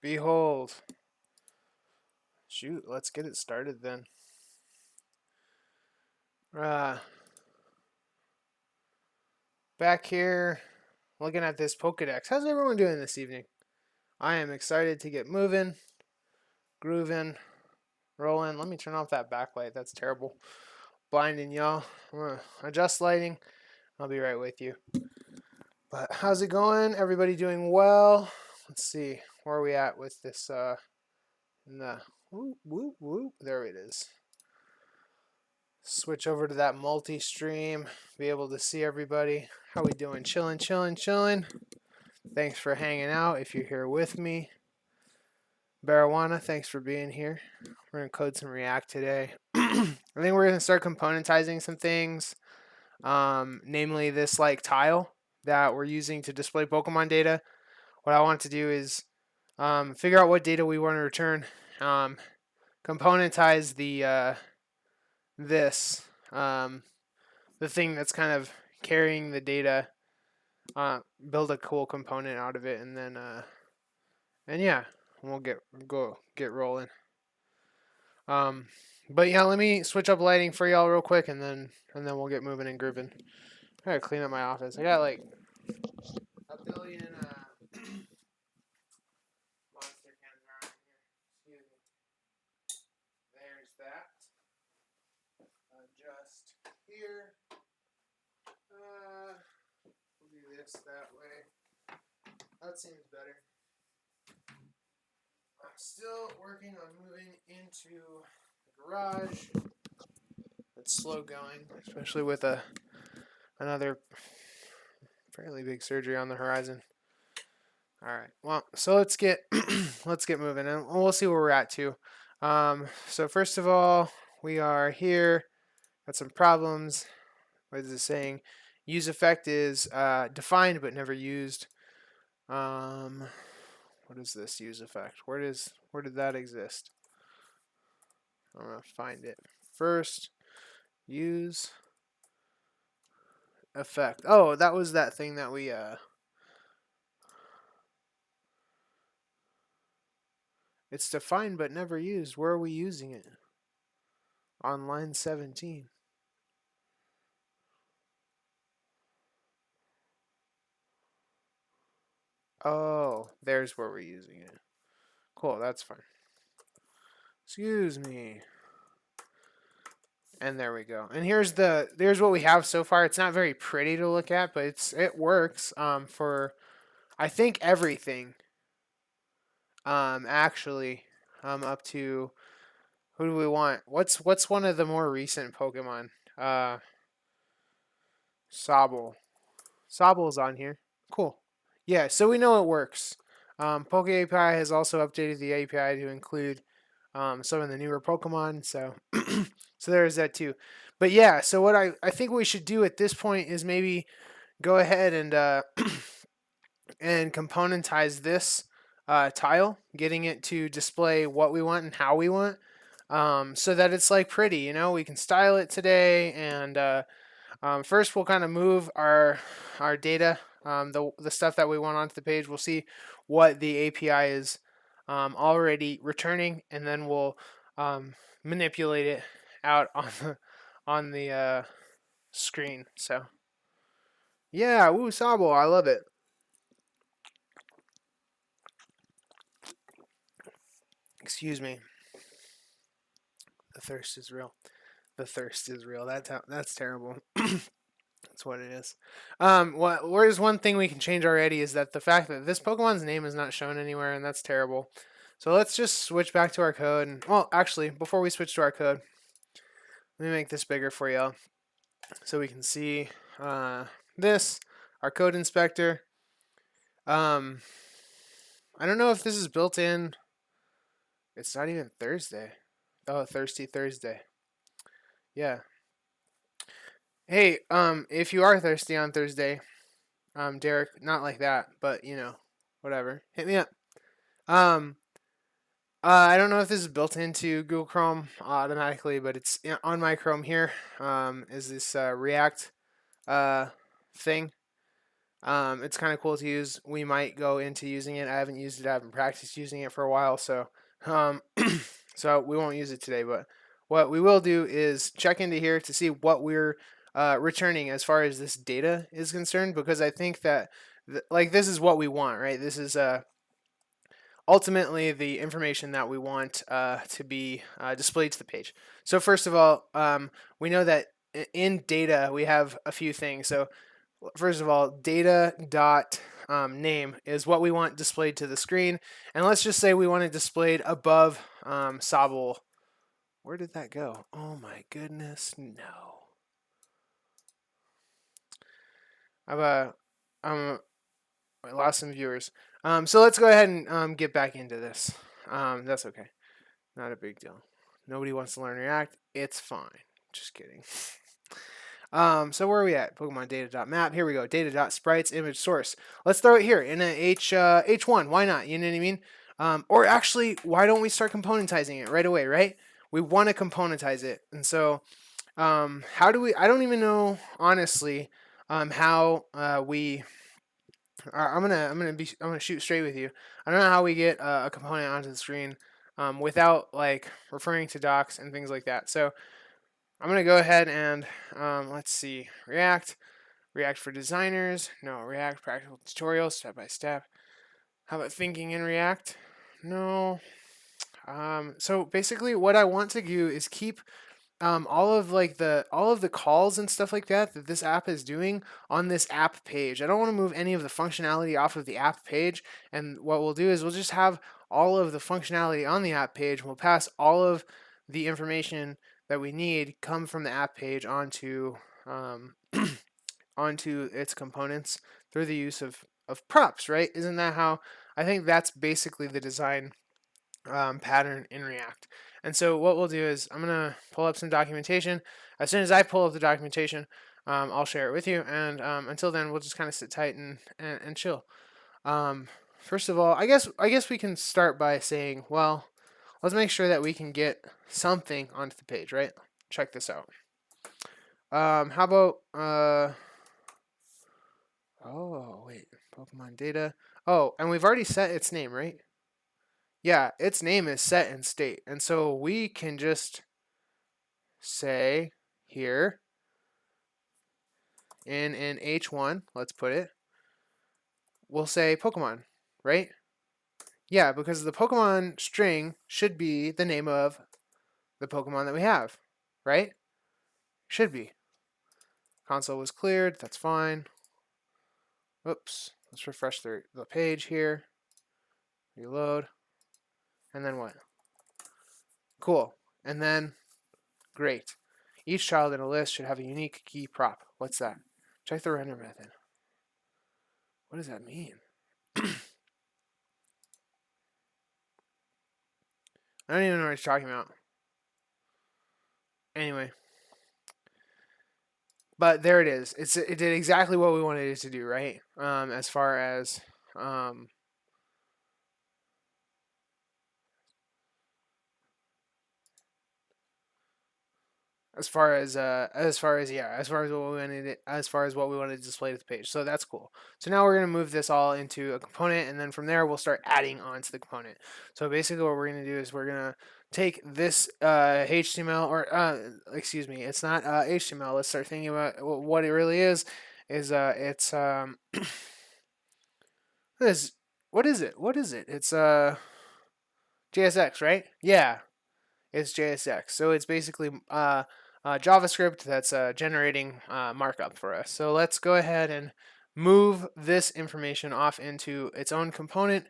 Behold. Shoot, let's get it started then. Back here, looking at this Pokedex. How's everyone doing this evening? I am excited to get moving, grooving, rolling. Let me turn off that backlight. That's terrible. Blinding y'all. I'm gonna adjust lighting. I'll be right with you. But how's it going? Everybody doing well? Let's see. Where are we at with this? In the whoop, whoop, whoop. There it is. Switch over to that multi-stream. Be able to see everybody. How we doing? Chilling, chilling, chilling. Thanks for hanging out if you're here with me. Barawana, thanks for being here. We're going to code some React today. I think we're going to start componentizing some things. Namely this like tile that we're using to display Pokemon data. What I want to do is figure out what data we want to return. Componentize the the thing that's kind of carrying the data. Build a cool component out of it, and then and yeah, we'll get rolling. But yeah, let me switch up lighting for y'all real quick, and then we'll get moving and grooving. I gotta clean up my office. I got like a billion monster cans around here. Excuse me. There's that. Adjust here. We'll do this that way. That seems better. I'm still working on moving into the garage. It's slow going, especially with another fairly big surgery on the horizon. All right. Well, so let's get let's get moving, and we'll see where we're at too. So first of all, we are here. Got some problems. What is it saying? Use effect is defined but never used. What is this use effect? Where did that exist? I'm gonna find it first. Use effect. Oh, that was that thing that we it's defined but never used. Where are we using it? On line 17. Oh, there's where we're using it. Cool, that's fine. Excuse me. And there we go. And here's what we have so far. It's not very pretty to look at, but it works for I think everything. Actually, up to who do we want? What's one of the more recent Pokemon? Sobble. Sobble's on here. Cool. Yeah, so we know it works. Poke API has also updated the API to include some of the newer Pokemon, so so there is that too. But yeah, so what I think we should do at this point is maybe go ahead and and componentize this tile, getting it to display what we want and how we want, so that it's like pretty. You know, we can style it today, and first we'll kind of move our data, the stuff that we want onto the page. We'll see what the API is already returning, and then we'll manipulate it out on the screen. So yeah, woo Sabo, I love it. Excuse me. The thirst is real. The thirst is real. That's terrible. That's what it is. Whereas one thing we can change already is that the fact that this Pokemon's name is not shown anywhere, and that's terrible. So let's just switch back to our code. And, well, actually, before we switch to our code, let me make this bigger for y'all so we can see this, our code inspector. I don't know if this is built in. It's not even Thursday. Oh, Thirsty Thursday. Yeah. Hey, if you are thirsty on Thursday, Derek, not like that, but you know, whatever. Hit me up. Um, I don't know if this is built into Google Chrome automatically, but it's on my Chrome here. Is this React thing? It's kind of cool to use. We might go into using it. I haven't used it. I haven't practiced using it for a while, so so we won't use it today. But what we will do is check into here to see what we're returning as far as this data is concerned, because I think that like this is what we want, right? This is ultimately the information that we want to be displayed to the page. So first of all, we know that in data we have a few things. So first of all, data dot name is what we want displayed to the screen, and let's just say we want it displayed above Sobble. Where did that go? Oh my goodness, no. I lost some viewers. So let's go ahead and get back into this. That's okay. Not a big deal. Nobody wants to learn React. It's fine. Just kidding. So where are we at? Pokemon data.map. Here we go. Data.sprites image source. Let's throw it here in a H1. Why not? You know what I mean? Or actually, why don't we start componentizing it right away, right? We want to componentize it. And so how do we, I don't even know, honestly, how we, I'm gonna shoot straight with you. I don't know how we get a component onto the screen without like referring to docs and things like that. So I'm gonna go ahead and let's see, React for designers. No, React practical tutorials, step by step. How about thinking in React? No. So basically, what I want to do is keep all of the calls and stuff like that that this app is doing on this app page. I don't want to move any of the functionality off of the app page, and what we'll do is we'll just have all of the functionality on the app page. We'll pass all of the information that we need come from the app page onto onto its components through the use of props, right? Isn't that how? I think that's basically the design pattern in React. And so what we'll do is I'm gonna pull up some documentation. As soon as I pull up the documentation, I'll share it with you. And until then, we'll just kind of sit tight and chill. First of all, I guess we can start by saying, well, let's make sure that we can get something onto the page, right? Check this out. How about oh wait, Pokemon data. Oh, and we've already set its name, right? Yeah, its name is set in state. And so we can just say here in an H1, let's put it, we'll say Pokemon, right? Yeah, because the Pokemon string should be the name of the Pokemon that we have, right? Should be. Console was cleared, that's fine. Oops, let's refresh the page here. Reload. And then what? Cool. And then, great. Each child in a list should have a unique key prop. What's that? Check the render method. What does that mean? I don't even know what you're talking about. Anyway. But there it is. It did exactly what we wanted it to do, right? As far as as far as what we wanted to display to the page. So that's cool. So now we're gonna move this all into a component, and then from there we'll start adding on to the component. So basically, what we're gonna do is we're gonna take this HTML excuse me, it's not HTML. Let's start thinking about what it really is. It's what is it? What is it? It's JSX, right? Yeah, it's JSX. So it's basically JavaScript that's generating markup for us. So let's go ahead and move this information off into its own component.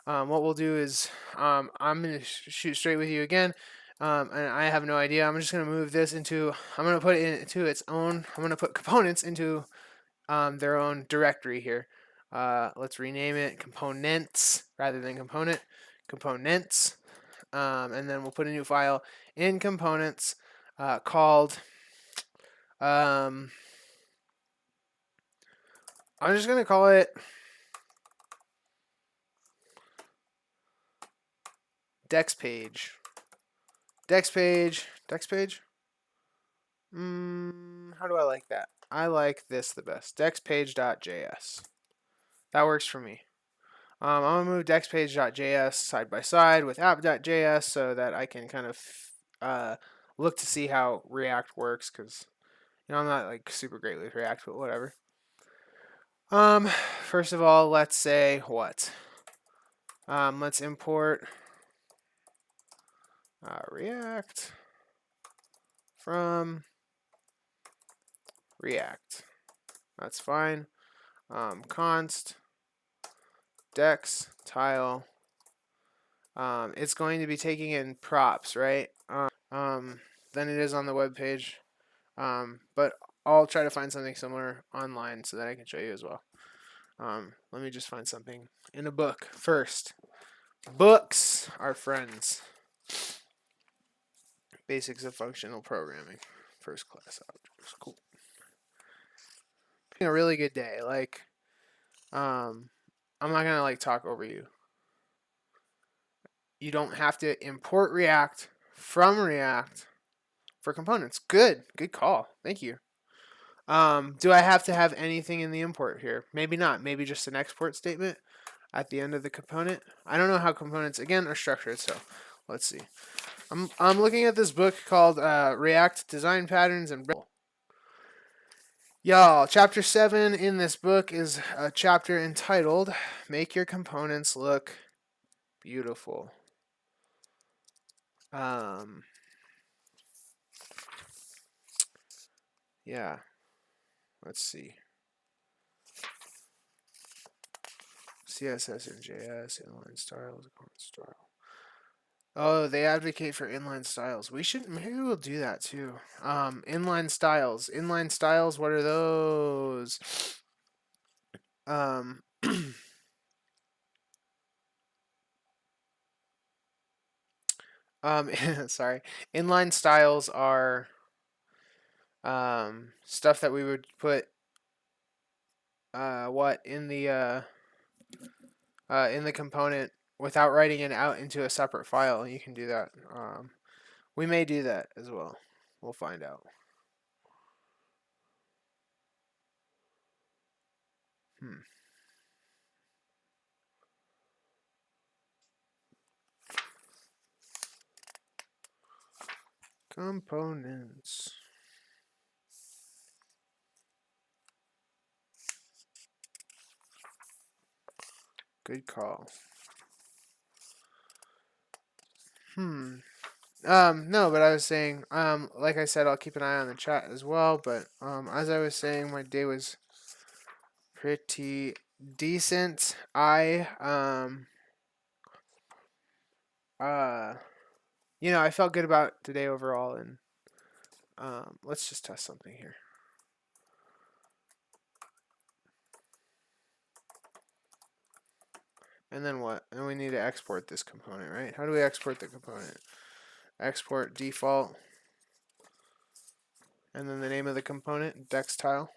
What we'll do is I'm going to shoot straight with you again. And I have no idea. I'm just going to move this into, I'm going to put it into its own, I'm going to put components into their own directory here. Let's rename it components rather than component. Components. And then we'll put a new file in components called I'm just going to call it Dex page. Dex page. How do I like that? I like this the best. Dexpage.js. That works for me. I'm going to move dexpage.js side by side with app.js so that I can kind of look to see how React works, because I'm not like super great with React, but whatever. First of all, let's say what? Let's import React from React. That's fine. Const dex tile. It's going to be taking in props, right? Than it is on the web page. But I'll try to find something similar online so that I can show you as well. Let me just find something in a book first. Books are friends. Basics of functional programming. First class objects. Cool. A really good day. Like, I'm not gonna like talk over you. You don't have to import React from React for components. Good call. Thank you. Do I have to have anything in the import here? Maybe not. Maybe just an export statement at the end of the component. I don't know how components again are structured, so let's see. I'm looking at this book called React Design Patterns and y'all. Chapter 7 in this book is a chapter entitled "Make Your Components Look Beautiful." Yeah. Let's see. CSS and JS, inline styles, style. Oh, they advocate for inline styles. Maybe we'll do that too. Inline styles. Inline styles, what are those? Sorry. Inline styles are stuff that we would put in the component without writing it out into a separate file. You can do that. We may do that as well. We'll find out. Components. Good call. No, but I was saying, like I said, I'll keep an eye on the chat as well, but, as I was saying, my day was pretty decent. I felt good about today overall, and, let's just test something here. And then what? And we need to export this component, right? How do we export the component? Export default. And then the name of the component, dex tile.